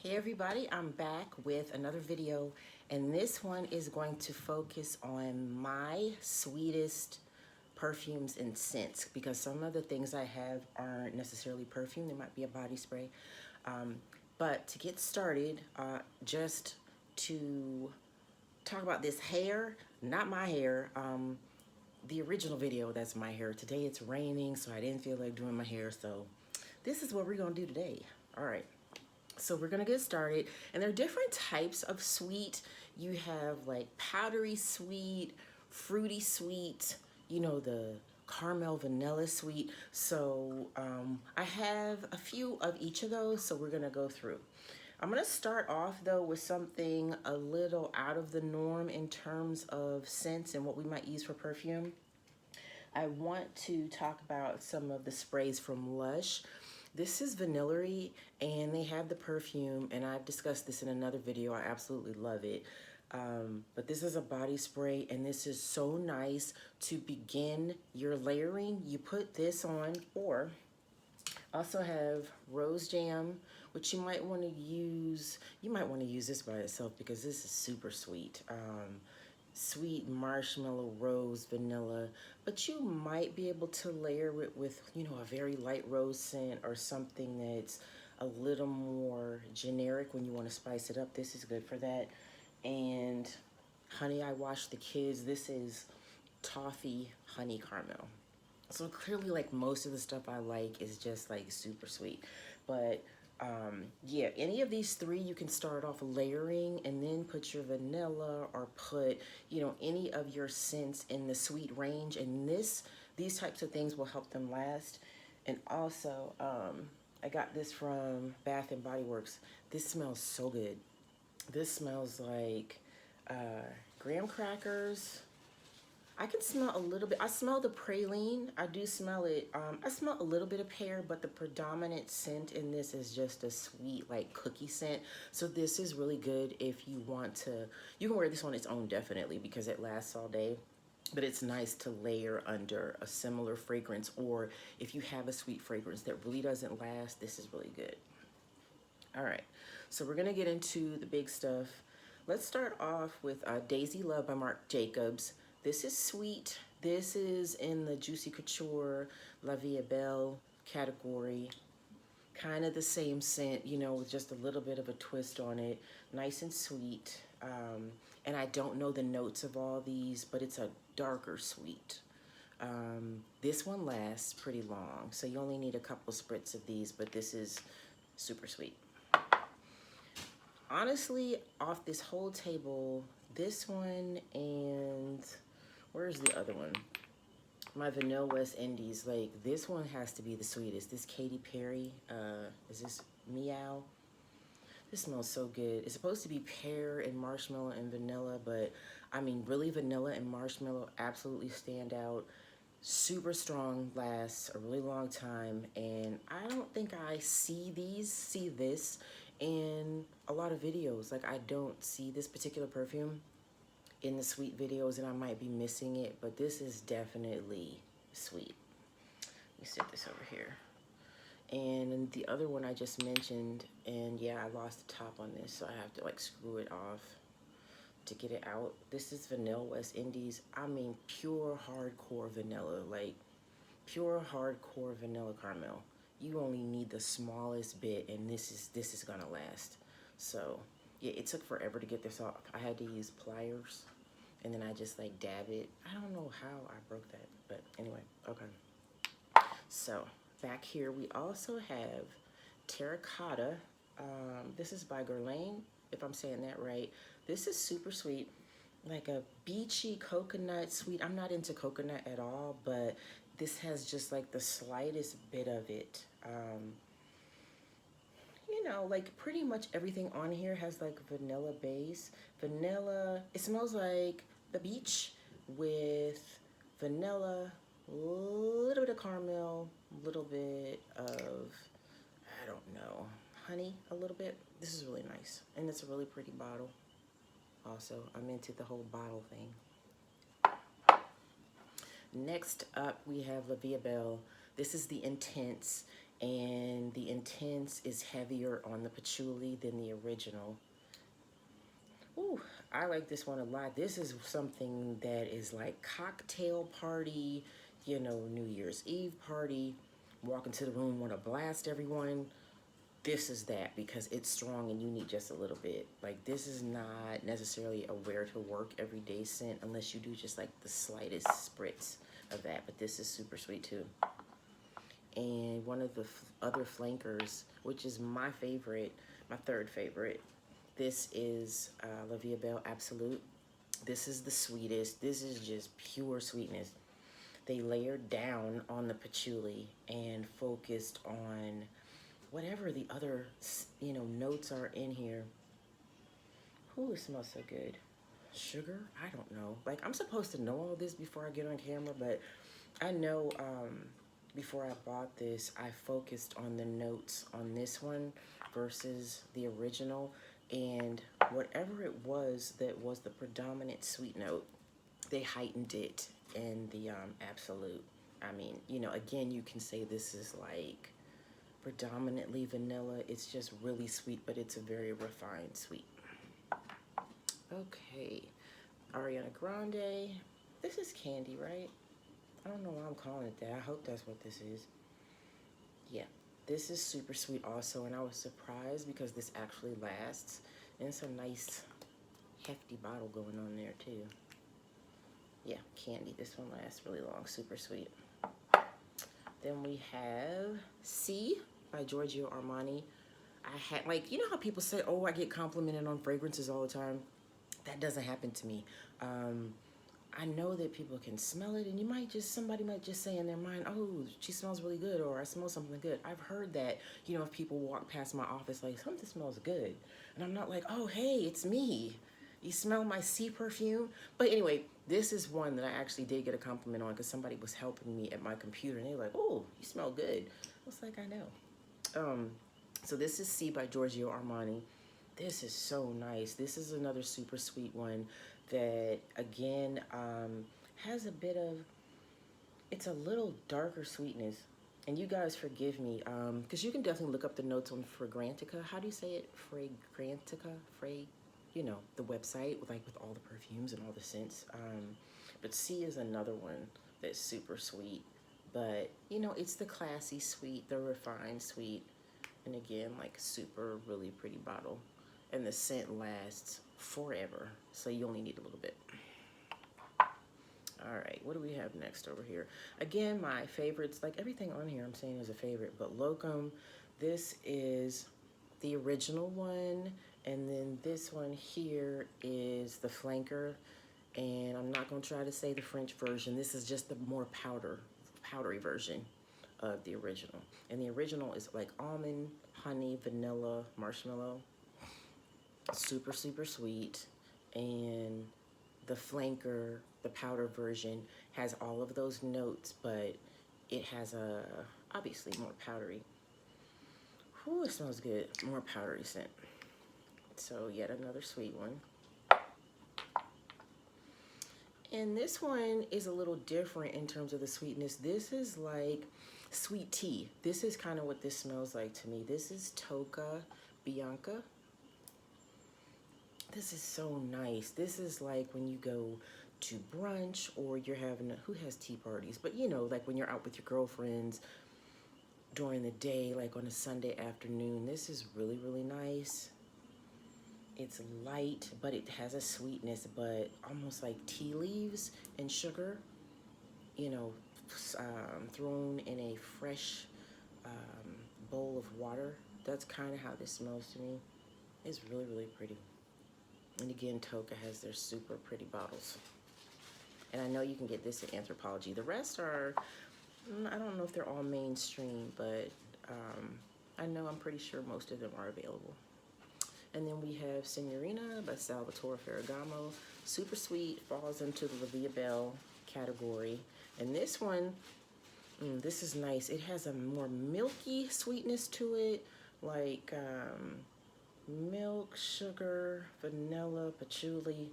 Hey everybody, I'm back with another video, and this one is going to focus on my sweetest perfumes and scents, because some of the things I have aren't necessarily perfume. They might be a body spray. But to get started, just to talk about this hair, not my hair, the original video, that's my hair. Today it's raining, so I didn't feel like doing my hair, so this is what we're gonna do today. All right. So we're gonna get started, and there are different types of sweet. You have like powdery sweet, fruity sweet, you know, the caramel vanilla sweet. So I have a few of each of those, so we're gonna go through. I'm gonna start off though with something a little out of the norm in terms of scents and what we might use for perfume. I want to talk about some of the sprays from Lush. This is vanilla-y, and they have the perfume, and I've discussed this in another video. I absolutely love it. But this is a body spray, and this is so nice to begin your layering. You put this on, or also have rose jam, which you might want to use. You might want to use this by itself because this is super sweet. Sweet marshmallow, rose, vanilla, but you might be able to layer it with, you know, a very light rose scent or something that's a little more generic when you want to spice it up. This is good for that. And Honey I Wash the Kids, this is toffee honey caramel. So clearly, like, most of the stuff I like is just like super sweet. But yeah, any of these three you can start off layering and then put your vanilla or put, you know, any of your scents in the sweet range. And these types of things will help them last. And also, I got this from Bath and Body Works. This smells so good. This smells like graham crackers. I can smell a little bit. I smell the praline. I do smell it. I smell a little bit of pear, but the predominant scent in this is just a sweet, like, cookie scent. So this is really good if you want to. You can wear this on its own, definitely, because it lasts all day. But it's nice to layer under a similar fragrance, or if you have a sweet fragrance that really doesn't last, this is really good. All right, so we're gonna get into the big stuff. Let's start off with Daisy Love by Marc Jacobs. This is sweet. This is in the Juicy Couture, La Vie Belle category. Kind of the same scent, you know, with just a little bit of a twist on it. Nice and sweet. And I don't know the notes of all these, but it's a darker sweet. This one lasts pretty long, so you only need a couple spritz of these, but this is super sweet. Honestly, off this whole table, this one and where's the other one? My Vanilla West Indies, like, this one has to be the sweetest. This Katy Perry, is this Meow? This smells so good. It's supposed to be pear and marshmallow and vanilla, but I mean, really, vanilla and marshmallow absolutely stand out. Super strong, lasts a really long time, and I don't think I see this in a lot of videos. Like, I don't see this particular perfume in the sweet videos, and I might be missing it, but this is definitely sweet. Let me set this over here. And the other one I just mentioned, and yeah, I lost the top on this, so I have to like screw it off to get it out. This is Vanilla West Indies. I mean, pure hardcore vanilla, like pure hardcore vanilla caramel. You only need the smallest bit, and this is gonna last. So yeah, it took forever to get this off. I had to use pliers, and then I just like dab it. I don't know how I broke that, but anyway, okay. So back here we also have Terracotta. This is by Grande, if I'm saying that right. This is super sweet, like a beachy coconut sweet. I'm not into coconut at all, but this has just like the slightest bit of it. You know, like pretty much everything on here has like vanilla base. Vanilla, it smells like the beach with vanilla, a little bit of caramel, a little bit of, I don't know, honey a little bit. This is really nice, and it's a really pretty bottle. Also, I'm into the whole bottle thing. Next up, we have La Vie Belle. This is the Intense, and the Intense is heavier on the patchouli than the original. Ooh, I like this one a lot. This is something that is like cocktail party, you know, New Year's Eve party, walk into the room, want to blast everyone. This is that, because it's strong and you need just a little bit. Like, this is not necessarily a wear to work everyday scent unless you do just like the slightest spritz of that, but this is super sweet too. And one of the other flankers, which is my favorite, my third favorite, this is Olivia Belle Absolute. This is the sweetest. This is just pure sweetness. They layered down on the patchouli and focused on whatever the other, you know, notes are in here. Ooh, it smells so good. Sugar? I don't know. Like, I'm supposed to know all this before I get on camera, but I know before I bought this, I focused on the notes on this one versus the original, and whatever it was that was the predominant sweet note, they heightened it in the Absolute. I mean, you know, again, you can say this is like predominantly vanilla. It's just really sweet, but it's a very refined sweet. Okay, Ariana Grande. This is Candy, right? I don't know why I'm calling it that. I hope that's what this is. Yeah, this is super sweet also, and I was surprised because this actually lasts. And it's a nice, hefty bottle going on there too. Yeah, Candy. This one lasts really long. Super sweet. Then we have C by Giorgio Armani. I had, like, you know how people say, oh, I get complimented on fragrances all the time? That doesn't happen to me. I know that people can smell it, and you might just, somebody might just say in their mind, oh, she smells really good, or I smell something good. I've heard that, you know, if people walk past my office like, something smells good. And I'm not like, oh, hey, it's me. You smell my C perfume? But anyway, this is one that I actually did get a compliment on because somebody was helping me at my computer, and they were like, oh, you smell good. I was like, I know. So this is C by Giorgio Armani. This is so nice. This is another super sweet one that, again, has a bit of, it's a little darker sweetness. And you guys forgive me, because you can definitely look up the notes on Fragrantica. How do you say it? Fragrantica? You know, the website with, like, with all the perfumes and all the scents. But C is another one that's super sweet. But, you know, it's the classy sweet, the refined sweet. And again, like, super, really pretty bottle. And the scent lasts forever, so you only need a little bit. All right, what do we have next over here? Again, my favorites, like everything on here I'm saying is a favorite, but Loukhoum, this is the original one, and then this one here is the flanker, and I'm not gonna try to say the French version. This is just the more powdery version of the original. And the original is like almond, honey, vanilla, marshmallow. Super, super sweet. And the flanker, the powder version, has all of those notes, but it has a, obviously, more powdery. Whew, it smells good. More powdery scent. So yet another sweet one. And this one is a little different in terms of the sweetness. This is like sweet tea. This is kind of what this smells like to me. This is Tocca Bianca. This is so nice. This is like when you go to brunch or you're having, who has tea parties? But you know, like when you're out with your girlfriends during the day, like on a Sunday afternoon. This is really, really nice. It's light, but it has a sweetness, but almost like tea leaves and sugar, you know, thrown in a fresh bowl of water. That's kind of how this smells to me. It's really, really pretty. And again, Tocca has their super pretty bottles. And I know you can get this at Anthropologie. The rest are, I don't know if they're all mainstream, but I know I'm pretty sure most of them are available. And then we have Signorina by Salvatore Ferragamo. Super sweet, falls into the Olivia Belle category. And this one, this is nice. It has a more milky sweetness to it, like milk, sugar, vanilla, patchouli.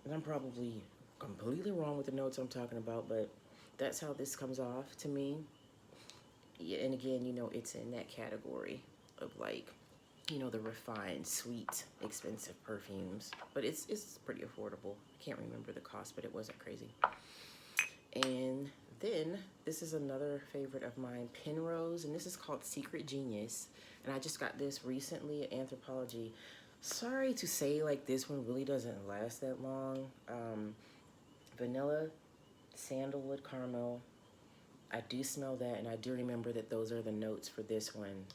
And I'm probably completely wrong with the notes I'm talking about, but that's how this comes off to me. Yeah, and again, you know, it's in that category of like, you know, the refined, sweet, expensive perfumes. But it's pretty affordable. I can't remember the cost, but it wasn't crazy. And then this is another favorite of mine, Penrose, and this is called Secret Genius. And I just got this recently at Anthropologie. Sorry to say, like, this one really doesn't last that long. Vanilla, sandalwood, caramel. I do smell that, and I do remember that those are the notes for this one.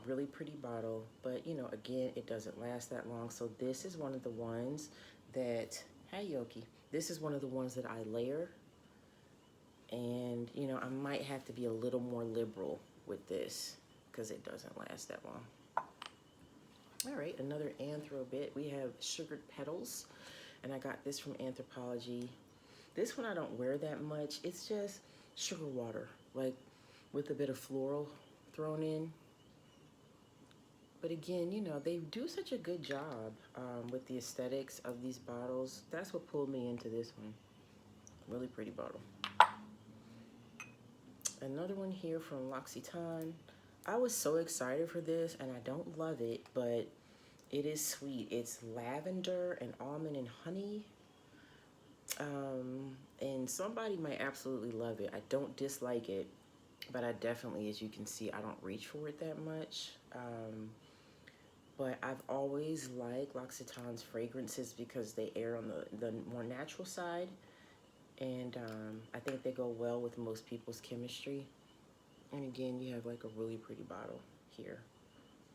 Really pretty bottle, but you know, again, it doesn't last that long. So this is one of the ones that, hey Yoki, this is one of the ones that I layer, and you know, I might have to be a little more liberal with this because it doesn't last that long. All right, another anthro bit. We have Sugared Petals, and I got this from Anthropologie. This one I don't wear that much. It's just sugar water, like with a bit of floral thrown in. But again, you know, they do such a good job with the aesthetics of these bottles. That's what pulled me into this one. Really pretty bottle. Another one here from L'Occitane. I was so excited for this, and I don't love it, but it is sweet. It's lavender and almond and honey. And somebody might absolutely love it. I don't dislike it, but I definitely, as you can see, I don't reach for it that much. But I've always liked L'Occitane's fragrances because they err on the more natural side. And I think they go well with most people's chemistry. And again, you have like a really pretty bottle here.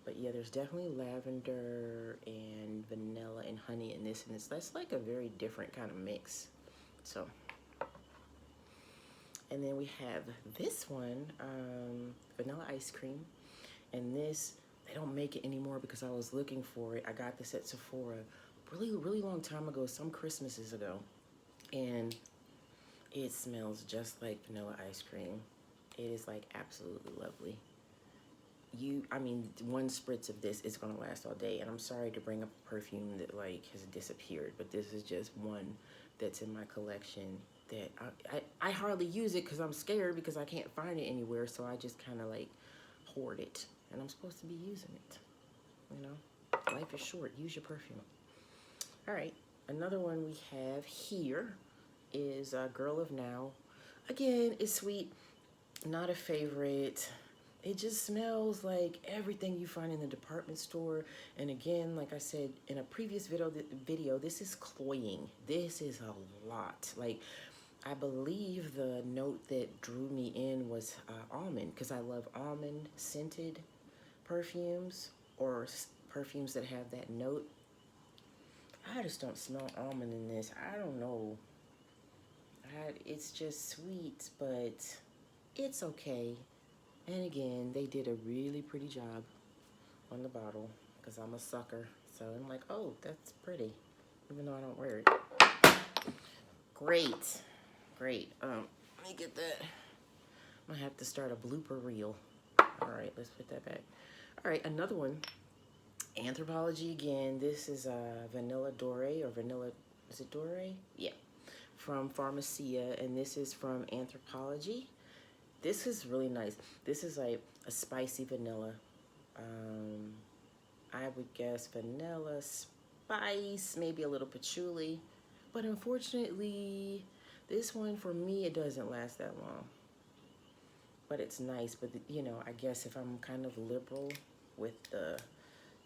But yeah, there's definitely lavender and vanilla and honey in this. And that's like a very different kind of mix. So, and then we have this one, vanilla ice cream. And this, they don't make it anymore because I was looking for it. I got this at Sephora really long time ago, some Christmases ago. And it smells just like vanilla ice cream. It is like absolutely lovely. I mean, one spritz of this is gonna last all day. And I'm sorry to bring up a perfume that like has disappeared, but this is just one that's in my collection that I hardly use it because I'm scared because I can't find it anywhere. So I just kind of like hoard it. And I'm supposed to be using it, you know? Life is short, use your perfume. All right, another one we have here is Girl of Now. Again, it's sweet, not a favorite. It just smells like everything you find in the department store. And again, like I said in a previous video, this is cloying. This is a lot. Like, I believe the note that drew me in was almond, because I love almond scented perfumes or perfumes that have that note. I just don't smell almond in this. I don't know. It's just sweet, but it's okay. And again, they did a really pretty job on the bottle because I'm a sucker. So I'm like, oh, that's pretty, even though I don't wear it. Great. Let me get that. I'm gonna have to start a blooper reel. All right, let's put that back. All right, another one. Anthropologie again. This is Vanilla Doré, or Vanilla, is it Doré? Yeah, from Pharmacia, and this is from Anthropologie. This is really nice. This is like a spicy vanilla. I would guess vanilla, spice, maybe a little patchouli. But unfortunately, this one for me, it doesn't last that long. But it's nice, but you know, I guess if I'm kind of liberal with the,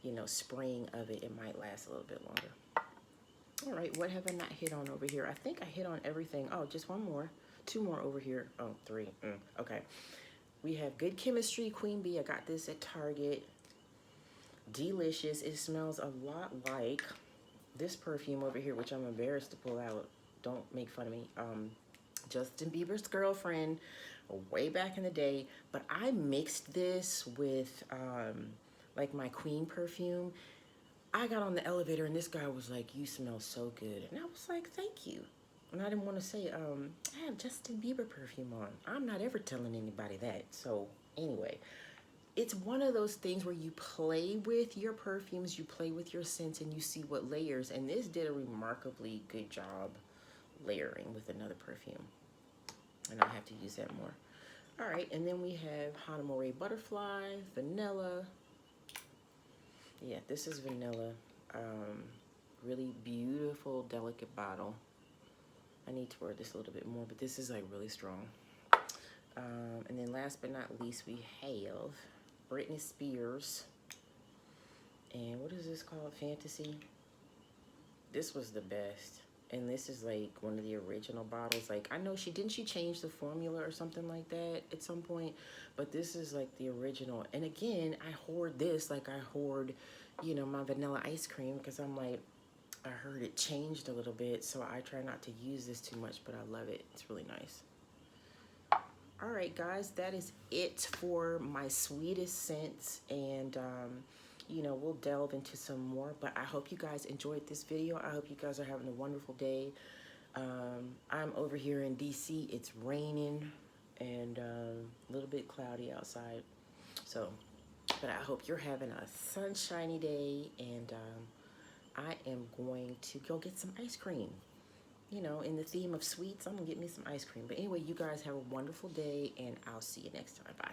you know, spraying of it, it might last a little bit longer. All right, what have I not hit on over here? I think I hit on everything. Oh, just one more. Two more over here. Oh, three. Okay. We have Good Chemistry, Queen Bee. I got this at Target. Delicious. It smells a lot like this perfume over here, which I'm embarrassed to pull out. Don't make fun of me. Justin Bieber's Girlfriend, way back in the day. But I mixed this with like my Queen perfume. I got on the elevator and this guy was like, "You smell so good." And I was like, "Thank you." And I didn't want to say, I have Justin Bieber perfume on. I'm not ever telling anybody that. So anyway, it's one of those things where you play with your perfumes, you play with your scents, and you see what layers. And this did a remarkably good job layering with another perfume. And I'll have to use that more. All right, and then we have Hanamura Butterfly, vanilla. Yeah, this is vanilla. Really beautiful, delicate bottle. I need to wear this a little bit more, but this is like really strong. And then last but not least, we have Britney Spears. And what is this called? Fantasy. This was the best. And this is like one of the original bottles. Like, I know didn't she change the formula or something like that at some point, but this is like the original. And again, I hoard this like I hoard, you know, my vanilla ice cream, because I'm like, I heard it changed a little bit, so I try not to use this too much, but I love it. It's really nice. All right, guys, that is it for my sweetest scents, and you know, we'll delve into some more, but I hope you guys enjoyed this video. I hope you guys are having a wonderful day. I'm over here in DC. It's raining and a little bit cloudy outside, so, but I hope you're having a sunshiny day, and I am going to go get some ice cream. You know, in the theme of sweets, I'm gonna get me some ice cream. But anyway, you guys have a wonderful day, and I'll see you next time. Bye.